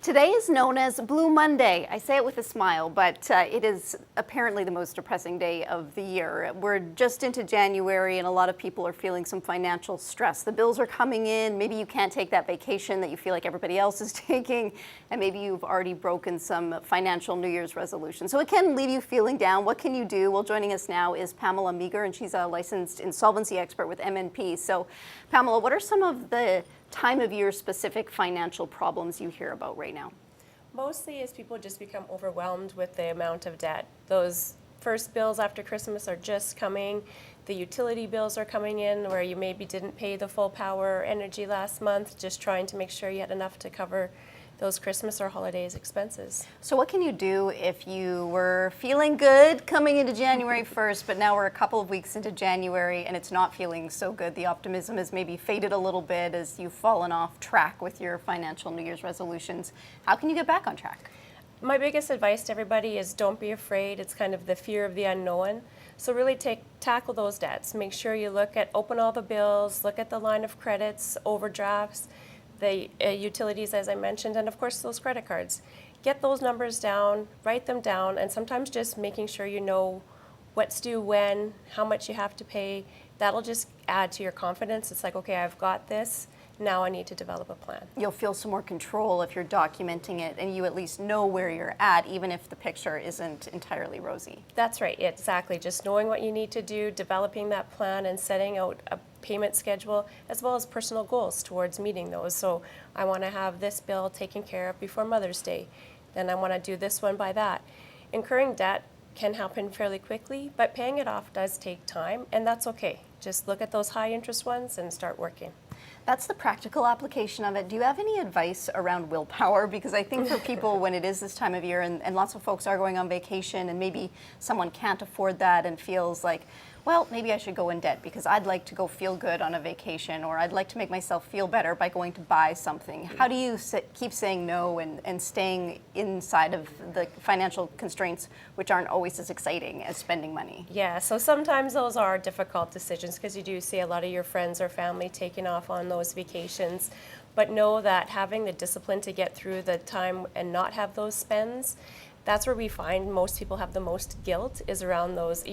Today is known as Blue Monday. I say it with a smile, but it is apparently the most depressing day of the year. We're just into January and a lot of people are feeling some financial stress. The bills are coming in, maybe you can't take that vacation that you feel like everybody else is taking, and maybe you've already broken some financial New Year's resolutions. So it can leave you feeling down. What can you do? Well, joining us now is Pamela Meagher, and she's a licensed insolvency expert with MNP. So Pamela, what are some of the time of year specific financial problems you hear about right now? Mostly is people just become overwhelmed with the amount of debt. Those first bills after Christmas are just coming. The utility bills are coming in where you maybe didn't pay the full power or energy last month, just trying to make sure you had enough to cover those Christmas or holidays expenses. So what can you do if you were feeling good coming into January 1st, but now we're a couple of weeks into January and it's not feeling so good? The optimism has maybe faded a little bit as you've fallen off track with your financial New Year's resolutions. How can you get back on track? My biggest advice to everybody is don't be afraid. It's kind of the fear of the unknown. So really tackle those debts. Make sure you open all the bills, look at the line of credits, overdrafts, the utilities, as I mentioned, and of course those credit cards. Get those numbers down, write them down, and sometimes just making sure you know what's due when, how much you have to pay. That'll just add to your confidence. It's like, okay, I've got this. Now I need to develop a plan. You'll feel some more control if you're documenting it and you at least know where you're at, even if the picture isn't entirely rosy. That's right, exactly. Just knowing what you need to do, developing that plan, and setting out a payment schedule, as well as personal goals towards meeting those. So I want to have this bill taken care of before Mother's Day. Then I want to do this one by that. Incurring debt can happen fairly quickly, but paying it off does take time, and that's okay. Just look at those high interest ones and start working. That's the practical application of it. Do you have any advice around willpower? Because I think for people when it is this time of year and lots of folks are going on vacation and maybe someone can't afford that and feels like, well, maybe I should go in debt because I'd like to go feel good on a vacation, or I'd like to make myself feel better by going to buy something. How do you keep saying no and staying inside of the financial constraints, which aren't always as exciting as spending money? Yeah, so sometimes those are difficult decisions because you do see a lot of your friends or family taking off on those vacations. But know that having the discipline to get through the time and not have those spends, that's where we find most people have the most guilt, is around those.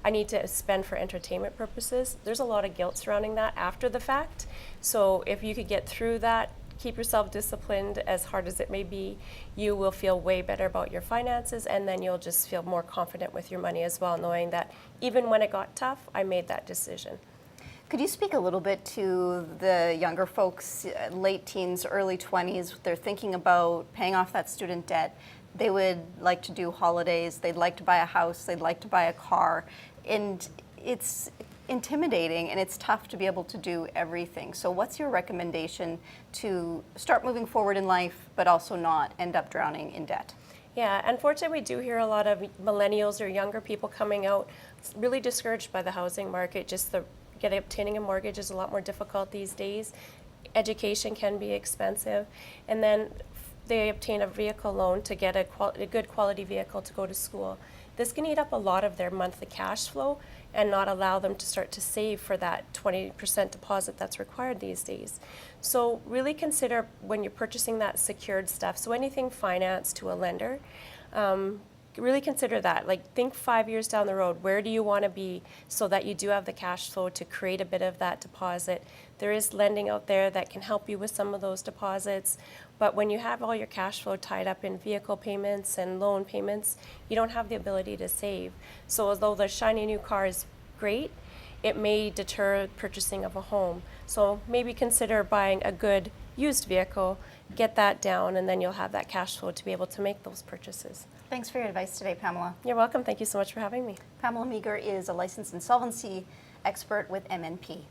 I need to spend for entertainment purposes. There's a lot of guilt surrounding that after the fact. So if you could get through that, keep yourself disciplined, as hard as it may be, you will feel way better about your finances, and then you'll just feel more confident with your money as well, knowing that even when it got tough, I made that decision. Could you speak a little bit to the younger folks, late teens, early 20s? They're thinking about paying off that student debt. They would like to do holidays. They'd like to buy a house. They'd like to buy a car. And it's intimidating and it's tough to be able to do everything. So what's your recommendation to start moving forward in life, but also not end up drowning in debt? Yeah, unfortunately, we do hear a lot of millennials or younger people coming out really discouraged by the housing market. Just obtaining a mortgage is a lot more difficult these days. Education can be expensive. And then they obtain a vehicle loan to get a good quality vehicle to go to school. This can eat up a lot of their monthly cash flow and not allow them to start to save for that 20% deposit that's required these days. So really consider when you're purchasing that secured stuff, so anything financed to a lender, really consider that. Like, think 5 years down the road, where do you want to be so that you do have the cash flow to create a bit of that deposit. There is lending out there that can help you with some of those deposits, but when you have all your cash flow tied up in vehicle payments and loan payments, you don't have the ability to save. So although the shiny new car is great, it may deter purchasing of a home. So maybe consider buying a good used vehicle, get that down, and then you'll have that cash flow to be able to make those purchases. Thanks for your advice today, Pamela. You're welcome. Thank you so much for having me. Pamela Meagher is a licensed insolvency expert with MNP.